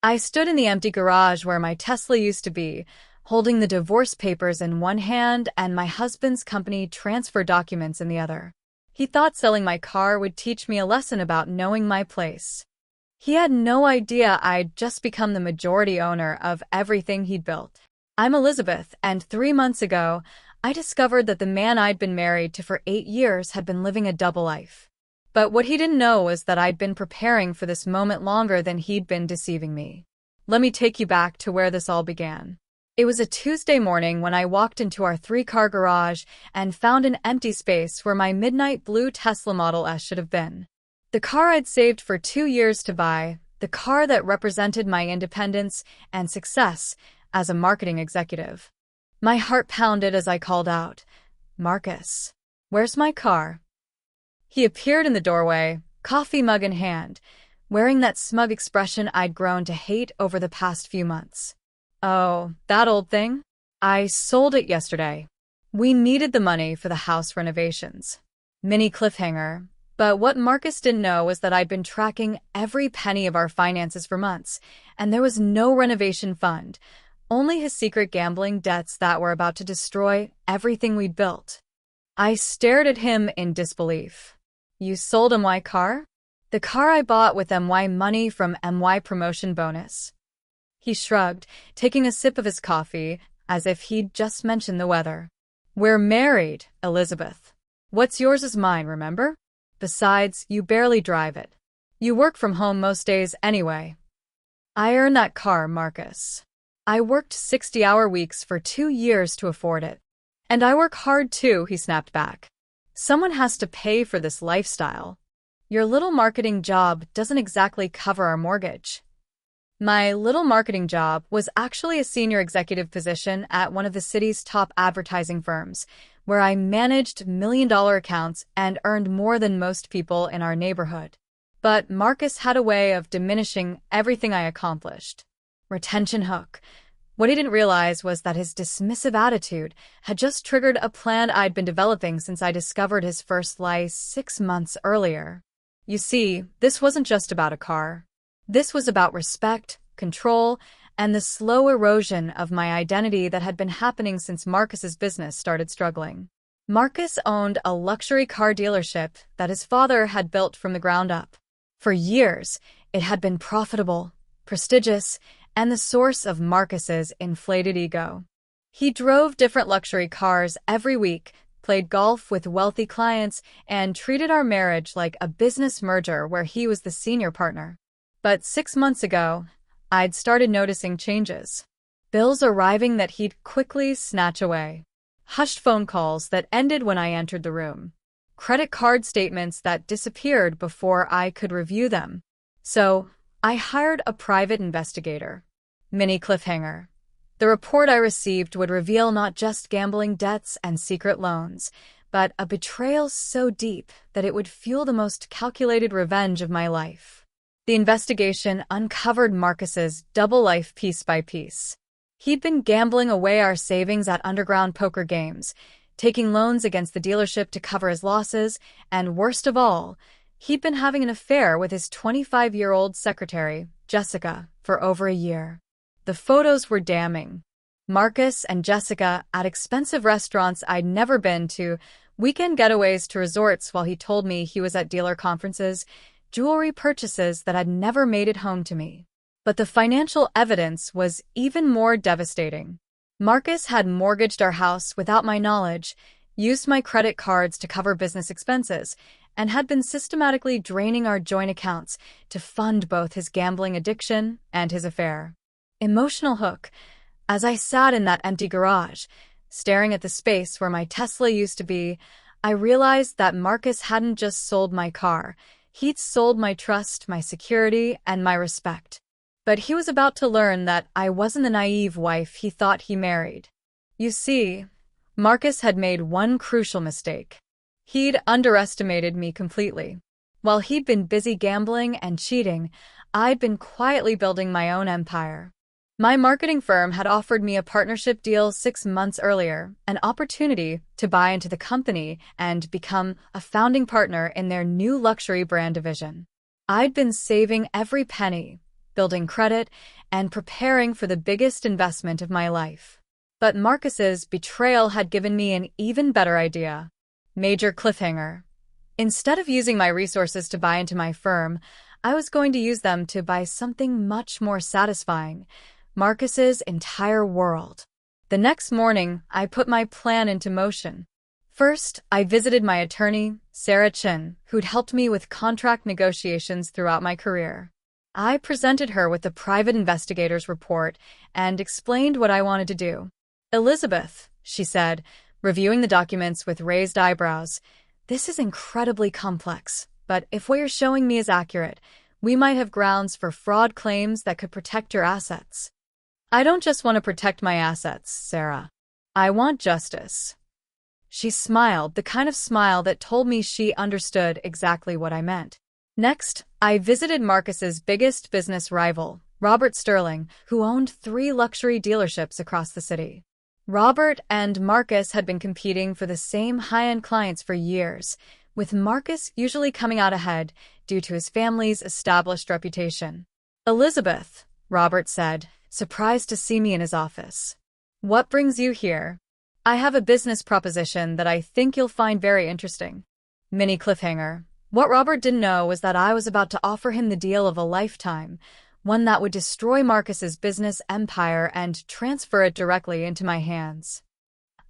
I stood in the empty garage where my Tesla used to be, holding the divorce papers in one hand and my husband's company transfer documents in the other. He thought selling my car would teach me a lesson about knowing my place. He had no idea I'd just become the majority owner of everything he'd built. I'm Elizabeth, and 3 months ago, I discovered that the man I'd been married to for 8 years had been living a double life. But what he didn't know was that I'd been preparing for this moment longer than he'd been deceiving me. Let me take you back to where this all began. It was a Tuesday morning when I walked into our 3-car garage and found an empty space where my midnight blue Tesla Model S should have been. The car I'd saved for 2 years to buy, the car that represented my independence and success as a marketing executive. My heart pounded as I called out, "Marcus, where's my car?" He appeared in the doorway, coffee mug in hand, wearing that smug expression I'd grown to hate over the past few months. "Oh, that old thing? I sold it yesterday. We needed the money for the house renovations." Mini cliffhanger. But what Marcus didn't know was that I'd been tracking every penny of our finances for months, and there was no renovation fund, only his secret gambling debts that were about to destroy everything we'd built. I stared at him in disbelief. "You sold MY car?" "The car I bought with MY money from MY promotion bonus." He shrugged, taking a sip of his coffee, as if he'd just mentioned the weather. "We're married, Elizabeth. What's yours is mine, remember? Besides, you barely drive it. You work from home most days anyway." "I earned that car, Marcus. I worked 60-hour weeks for 2 years to afford it. And I work hard too," he snapped back. "Someone has to pay for this lifestyle. Your little marketing job doesn't exactly cover our mortgage." My little marketing job was actually a senior executive position at one of the city's top advertising firms, where I managed million-dollar accounts and earned more than most people in our neighborhood. But Marcus had a way of diminishing everything I accomplished. Retention hook. What he didn't realize was that his dismissive attitude had just triggered a plan I'd been developing since I discovered his first lie 6 months earlier. You see, this wasn't just about a car. This was about respect, control, and the slow erosion of my identity that had been happening since Marcus's business started struggling. Marcus owned a luxury car dealership that his father had built from the ground up. For years, it had been profitable, prestigious, and the source of Marcus's inflated ego. He drove different luxury cars every week, played golf with wealthy clients, and treated our marriage like a business merger where he was the senior partner. But 6 months ago, I'd started noticing changes. Bills arriving that he'd quickly snatch away. Hushed phone calls that ended when I entered the room. Credit card statements that disappeared before I could review them. So, I hired a private investigator. Mini cliffhanger. The report I received would reveal not just gambling debts and secret loans, but a betrayal so deep that it would fuel the most calculated revenge of my life. The investigation uncovered Marcus's double life piece by piece. He'd been gambling away our savings at underground poker games, taking loans against the dealership to cover his losses, and worst of all, he'd been having an affair with his 25-year-old secretary, Jessica, for over a year. The photos were damning. Marcus and Jessica at expensive restaurants I'd never been to, weekend getaways to resorts while he told me he was at dealer conferences, jewelry purchases that had never made it home to me. But the financial evidence was even more devastating. Marcus had mortgaged our house without my knowledge, used my credit cards to cover business expenses, and had been systematically draining our joint accounts to fund both his gambling addiction and his affair. Emotional hook. As I sat in that empty garage, staring at the space where my Tesla used to be, I realized that Marcus hadn't just sold my car. He'd sold my trust, my security, and my respect. But he was about to learn that I wasn't the naive wife he thought he married. You see, Marcus had made one crucial mistake. He'd underestimated me completely. While he'd been busy gambling and cheating, I'd been quietly building my own empire. My marketing firm had offered me a partnership deal 6 months earlier, an opportunity to buy into the company and become a founding partner in their new luxury brand division. I'd been saving every penny, building credit, and preparing for the biggest investment of my life. But Marcus's betrayal had given me an even better idea. Major cliffhanger. Instead of using my resources to buy into my firm, I was going to use them to buy something much more satisfying: Marcus's entire world. The next morning, I put my plan into motion. First, I visited my attorney, Sarah Chin, who'd helped me with contract negotiations throughout my career. I presented her with the private investigator's report and explained what I wanted to do. "Elizabeth," she said, reviewing the documents with raised eyebrows, "this is incredibly complex, but if what you're showing me is accurate, we might have grounds for fraud claims that could protect your assets." "I don't just want to protect my assets, Sarah. I want justice." She smiled, the kind of smile that told me she understood exactly what I meant. Next, I visited Marcus's biggest business rival, Robert Sterling, who owned 3 luxury dealerships across the city. Robert and Marcus had been competing for the same high-end clients for years, with Marcus usually coming out ahead due to his family's established reputation. "Elizabeth," Robert said, surprised to see me in his office. "What brings you here?" "I have a business proposition that I think you'll find very interesting." Mini cliffhanger. What Robert didn't know was that I was about to offer him the deal of a lifetime, one that would destroy Marcus's business empire and transfer it directly into my hands.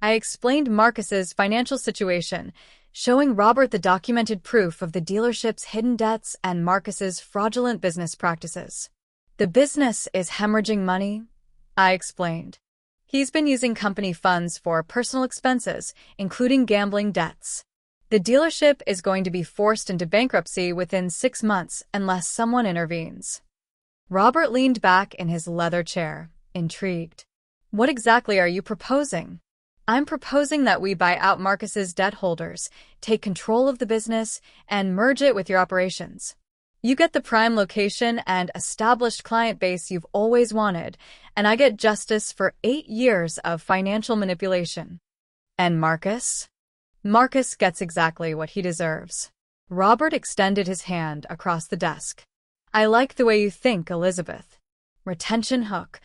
I explained Marcus's financial situation, showing Robert the documented proof of the dealership's hidden debts and Marcus's fraudulent business practices. "The business is hemorrhaging money," I explained. "He's been using company funds for personal expenses, including gambling debts. The dealership is going to be forced into bankruptcy within 6 months unless someone intervenes." Robert leaned back in his leather chair, intrigued. "What exactly are you proposing?" "I'm proposing that we buy out Marcus's debt holders, take control of the business, and merge it with your operations. You get the prime location and established client base you've always wanted, and I get justice for 8 years of financial manipulation." "And Marcus?" "Marcus gets exactly what he deserves." Robert extended his hand across the desk. "I like the way you think, Elizabeth." Retention hook.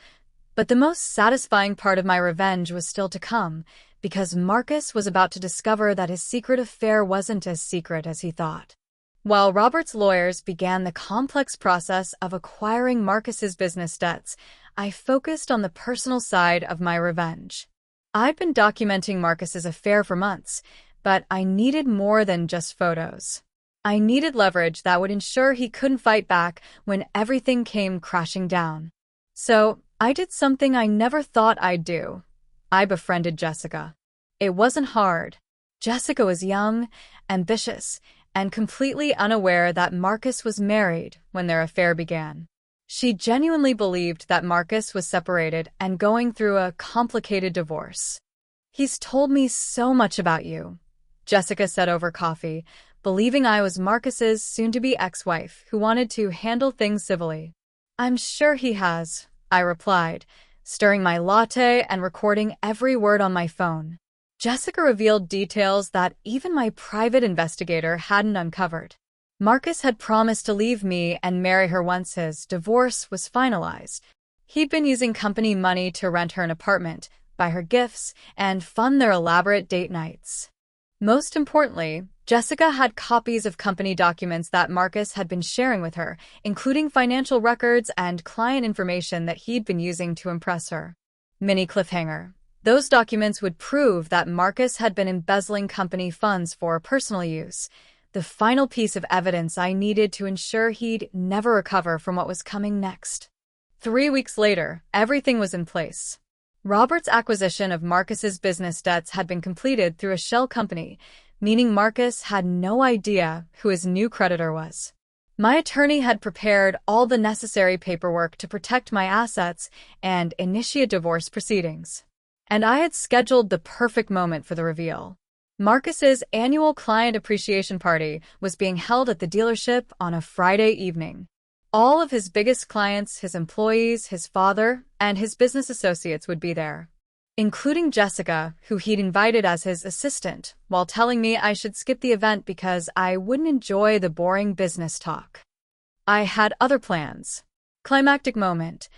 But the most satisfying part of my revenge was still to come, because Marcus was about to discover that his secret affair wasn't as secret as he thought. While Robert's lawyers began the complex process of acquiring Marcus's business debts, I focused on the personal side of my revenge. I'd been documenting Marcus's affair for months, but I needed more than just photos. I needed leverage that would ensure he couldn't fight back when everything came crashing down. So, I did something I never thought I'd do. I befriended Jessica. It wasn't hard. Jessica was young, ambitious, and completely unaware that Marcus was married when their affair began. She genuinely believed that Marcus was separated and going through a complicated divorce. "He's told me so much about you," Jessica said over coffee, believing I was Marcus's soon-to-be ex-wife who wanted to handle things civilly. "I'm sure he has," I replied, stirring my latte and recording every word on my phone. Jessica revealed details that even my private investigator hadn't uncovered. Marcus had promised to leave me and marry her once his divorce was finalized. He'd been using company money to rent her an apartment, buy her gifts, and fund their elaborate date nights. Most importantly, Jessica had copies of company documents that Marcus had been sharing with her, including financial records and client information that he'd been using to impress her. Mini cliffhanger. Those documents would prove that Marcus had been embezzling company funds for personal use, the final piece of evidence I needed to ensure he'd never recover from what was coming next. 3 weeks later, everything was in place. Robert's acquisition of Marcus's business debts had been completed through a shell company, meaning Marcus had no idea who his new creditor was. My attorney had prepared all the necessary paperwork to protect my assets and initiate divorce proceedings. And I had scheduled the perfect moment for the reveal. Marcus's annual client appreciation party was being held at the dealership on a Friday evening. All of his biggest clients, his employees, his father, and his business associates would be there, including Jessica, who he'd invited as his assistant, while telling me I should skip the event because I wouldn't enjoy the boring business talk. I had other plans. Climactic moment.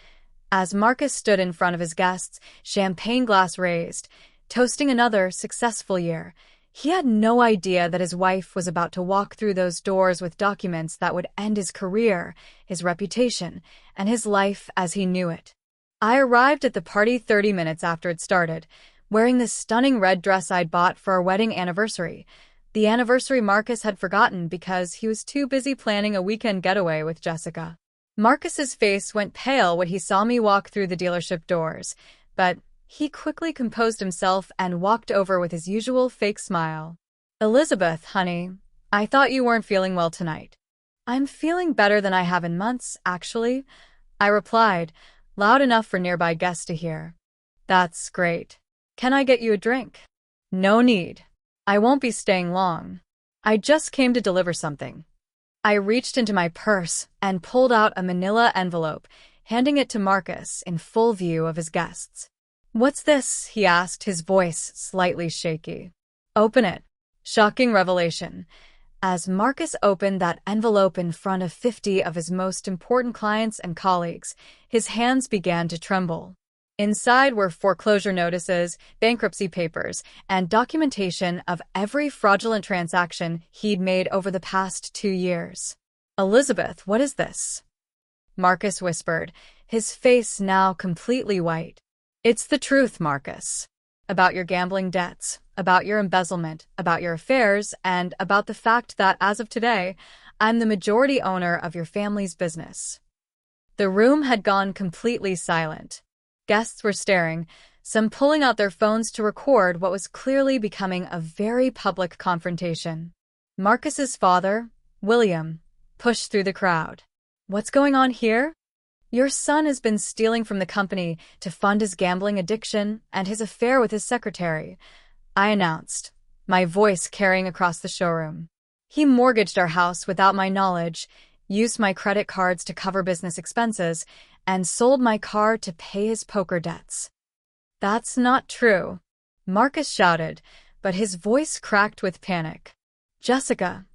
As Marcus stood in front of his guests, champagne glass raised, toasting another successful year, he had no idea that his wife was about to walk through those doors with documents that would end his career, his reputation, and his life as he knew it. I arrived at the party 30 minutes after it started, wearing the stunning red dress I'd bought for our wedding anniversary. The anniversary Marcus had forgotten because he was too busy planning a weekend getaway with Jessica. Marcus's face went pale when he saw me walk through the dealership doors, but he quickly composed himself and walked over with his usual fake smile. "Elizabeth, honey, I thought you weren't feeling well tonight." "I'm feeling better than I have in months, actually," I replied, loud enough for nearby guests to hear. "That's great. Can I get you a drink?" "No need. I won't be staying long. I just came to deliver something." I reached into my purse and pulled out a manila envelope, handing it to Marcus in full view of his guests. "What's this?" he asked, his voice slightly shaky. "Open it." Shocking revelation. As Marcus opened that envelope in front of 50 of his most important clients and colleagues, his hands began to tremble. Inside were foreclosure notices, bankruptcy papers, and documentation of every fraudulent transaction he'd made over the past 2 years. "Elizabeth, what is this?" Marcus whispered, his face now completely white. "It's the truth, Marcus. About your gambling debts, about your embezzlement, about your affairs, and about the fact that, as of today, I'm the majority owner of your family's business." The room had gone completely silent. Guests were staring, some pulling out their phones to record what was clearly becoming a very public confrontation. Marcus's father, William, pushed through the crowd. "What's going on here? Your son has been stealing from the company to fund his gambling addiction and his affair with his secretary," I announced, my voice carrying across the showroom. "He mortgaged our house without my knowledge, used my credit cards to cover business expenses, and sold my car to pay his poker debts." "That's not true," Marcus shouted, but his voice cracked with panic. "Jessica,"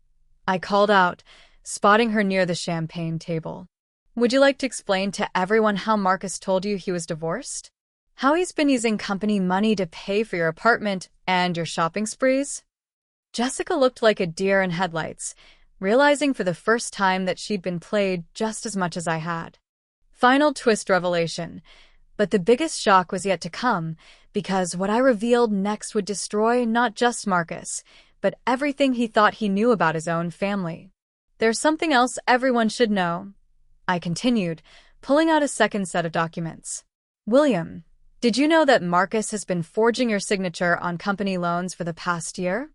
I called out, spotting her near the champagne table. "Would you like to explain to everyone how Marcus told you he was divorced? How he's been using company money to pay for your apartment and your shopping sprees?" Jessica looked like a deer in headlights, realizing for the first time that she'd been played just as much as I had. Final twist revelation. But the biggest shock was yet to come, because what I revealed next would destroy not just Marcus, but everything he thought he knew about his own family. "There's something else everyone should know," I continued, pulling out a second set of documents. "William, did you know that Marcus has been forging your signature on company loans for the past year?"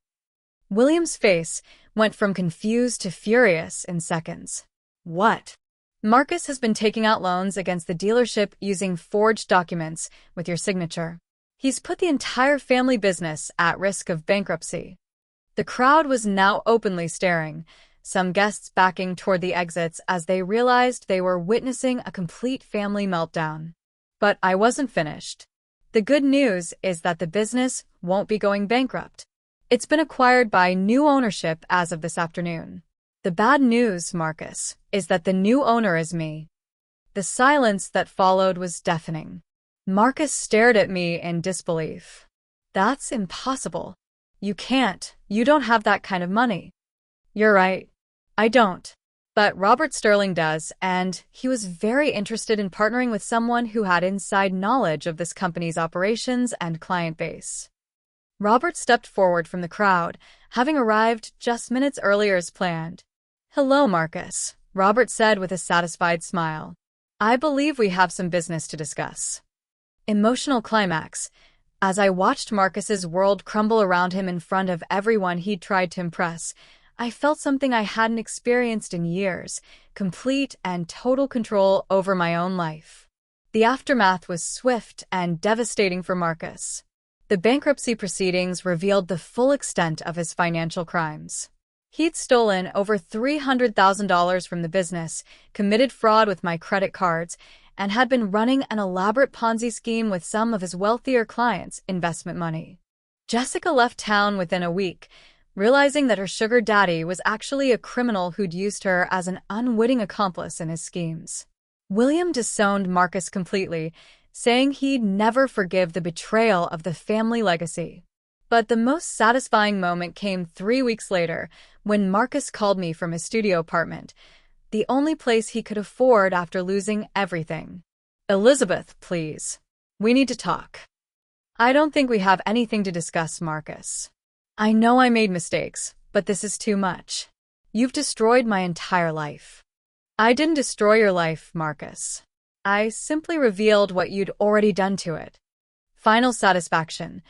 William's face went from confused to furious in seconds. "What?" "Marcus has been taking out loans against the dealership using forged documents with your signature. He's put the entire family business at risk of bankruptcy." The crowd was now openly staring, some guests backing toward the exits as they realized they were witnessing a complete family meltdown. But I wasn't finished. The good news is that the business won't be going bankrupt. It's been acquired by new ownership as of this afternoon. The bad news, Marcus, is that the new owner is me. The silence that followed was deafening. Marcus stared at me in disbelief. "That's impossible. You can't. You don't have that kind of money." "You're right. I don't. But Robert Sterling does, and he was very interested in partnering with someone who had inside knowledge of this company's operations and client base." Robert stepped forward from the crowd, having arrived just minutes earlier as planned. "Hello, Marcus," Robert said with a satisfied smile. "I believe we have some business to discuss." Emotional climax. As I watched Marcus's world crumble around him in front of everyone he'd tried to impress, I felt something I hadn't experienced in years, complete and total control over my own life. The aftermath was swift and devastating for Marcus. The bankruptcy proceedings revealed the full extent of his financial crimes. He'd stolen over $300,000 from the business, committed fraud with my credit cards, and had been running an elaborate Ponzi scheme with some of his wealthier clients' investment money. Jessica left town within a week, realizing that her sugar daddy was actually a criminal who'd used her as an unwitting accomplice in his schemes. William disowned Marcus completely, saying he'd never forgive the betrayal of the family legacy. But the most satisfying moment came 3 weeks later, when Marcus called me from his studio apartment, the only place he could afford after losing everything. "Elizabeth, please. We need to talk. I don't think we have anything to discuss, Marcus. I know I made mistakes, but this is too much. You've destroyed my entire life." "I didn't destroy your life, Marcus. I simply revealed what you'd already done to it." Final satisfaction.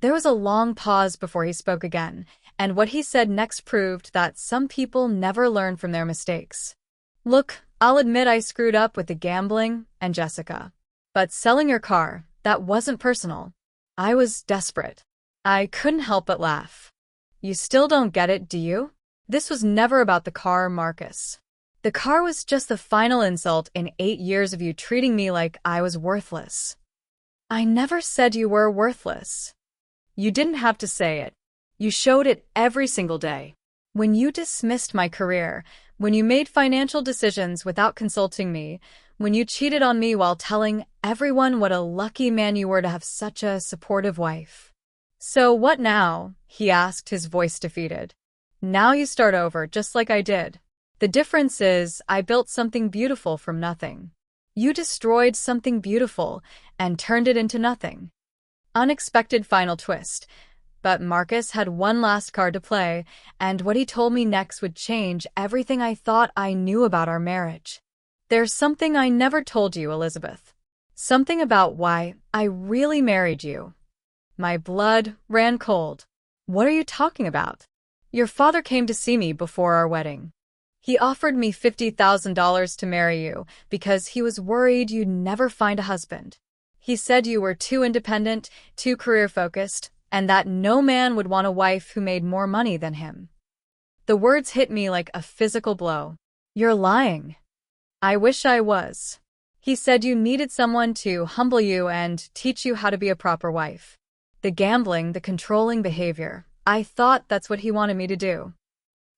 There was a long pause before he spoke again, and what he said next proved that some people never learn from their mistakes. "Look, I'll admit I screwed up with the gambling and Jessica. But selling your car, that wasn't personal. I was desperate." I couldn't help but laugh. "You still don't get it, do you? This was never about the car, Marcus. The car was just the final insult in 8 years of you treating me like I was worthless." "I never said you were worthless. You didn't have to say it. You showed it every single day. When you dismissed my career, when you made financial decisions without consulting me, when you cheated on me while telling everyone what a lucky man you were to have such a supportive wife." "So what now?" he asked, his voice defeated. "Now you start over, just like I did. The difference is I built something beautiful from nothing. You destroyed something beautiful and turned it into nothing." Unexpected final twist. But Marcus had one last card to play, and what he told me next would change everything I thought I knew about our marriage. "There's something I never told you, Elizabeth. Something about why I really married you." My blood ran cold. "What are you talking about?" "Your father came to see me before our wedding. He offered me $50,000 to marry you because he was worried you'd never find a husband. He said you were too independent, too career-focused, and that no man would want a wife who made more money than him." The words hit me like a physical blow. "You're lying." "I wish I was. He said you needed someone to humble you and teach you how to be a proper wife. The gambling, the controlling behavior, I thought that's what he wanted me to do."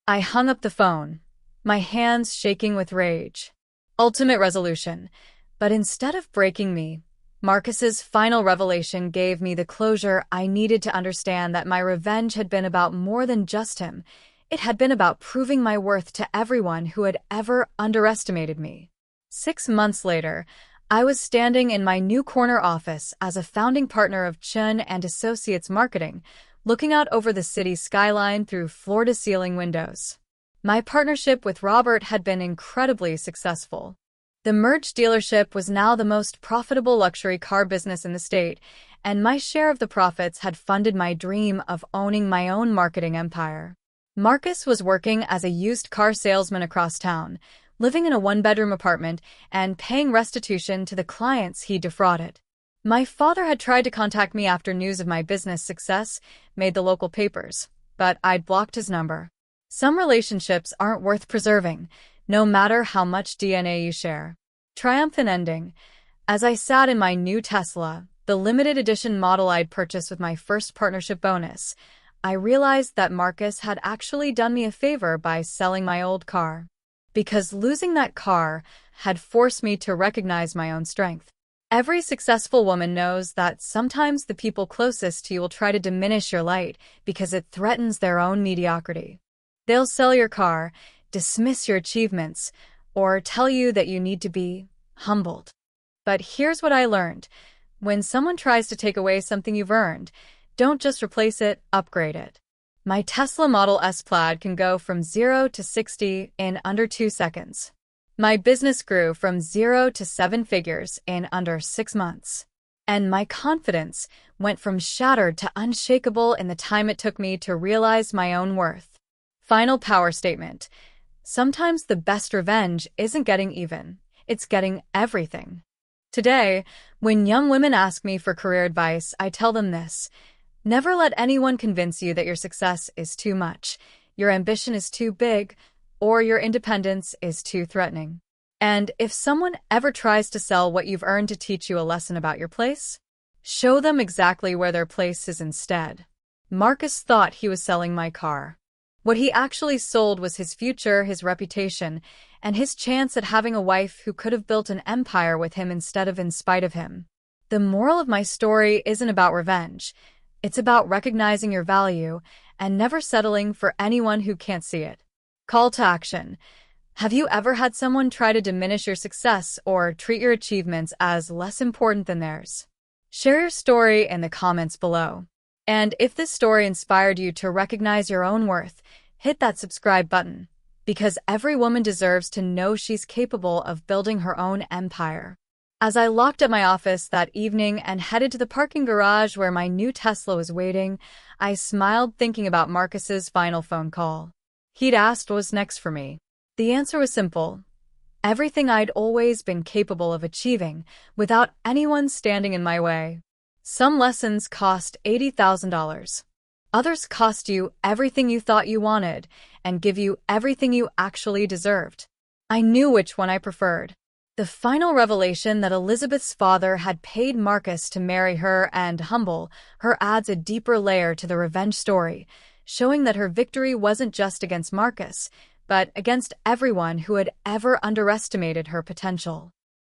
I hung up the phone, my hands shaking with rage. Ultimate resolution. But instead of breaking me, Marcus's final revelation gave me the closure I needed to understand that my revenge had been about more than just him. It had been about proving my worth to everyone who had ever underestimated me. 6 months later, I was standing in my new corner office as a founding partner of Chun and Associates Marketing, looking out over the city skyline through floor-to-ceiling windows. My partnership with Robert had been incredibly successful. The merged dealership was now the most profitable luxury car business in the state, and my share of the profits had funded my dream of owning my own marketing empire. Marcus was working as a used car salesman across town, living in a one-bedroom apartment and paying restitution to the clients he defrauded. My father had tried to contact me after news of my business success made the local papers, but I'd blocked his number. Some relationships aren't worth preserving, no matter how much DNA you share. Triumphant ending. As I sat in my new Tesla, the limited edition model I'd purchased with my first partnership bonus, I realized that Marcus had actually done me a favor by selling my old car. Because losing that car had forced me to recognize my own strength. Every successful woman knows that sometimes the people closest to you will try to diminish your light because it threatens their own mediocrity. They'll sell your car, dismiss your achievements, or tell you that you need to be humbled. But here's what I learned. When someone tries to take away something you've earned, don't just replace it, upgrade it. My Tesla Model S Plaid can go from 0 to 60 in under 2 seconds. My business grew from 0 to 7 figures in under 6 months. And my confidence went from shattered to unshakable in the time it took me to realize my own worth. Final power statement. Sometimes the best revenge isn't getting even, it's getting everything. Today, when young women ask me for career advice, I tell them this. Never let anyone convince you that your success is too much, your ambition is too big, or your independence is too threatening. And if someone ever tries to sell what you've earned to teach you a lesson about your place, show them exactly where their place is instead. Marcus thought he was selling my car. What he actually sold was his future, his reputation, and his chance at having a wife who could have built an empire with him instead of in spite of him. The moral of my story isn't about revenge. It's about recognizing your value and never settling for anyone who can't see it. Call to action. Have you ever had someone try to diminish your success or treat your achievements as less important than theirs? Share your story in the comments below. And if this story inspired you to recognize your own worth, hit that subscribe button, because every woman deserves to know she's capable of building her own empire. As I locked up my office that evening and headed to the parking garage where my new Tesla was waiting, I smiled thinking about Marcus's final phone call. He'd asked what was next for me. The answer was simple: everything I'd always been capable of achieving without anyone standing in my way. Some lessons cost $80,000. Others cost you everything you thought you wanted and give you everything you actually deserved. I knew which one I preferred. The final revelation that Elizabeth's father had paid Marcus to marry her and humble her adds a deeper layer to the revenge story, showing that her victory wasn't just against Marcus, but against everyone who had ever underestimated her potential.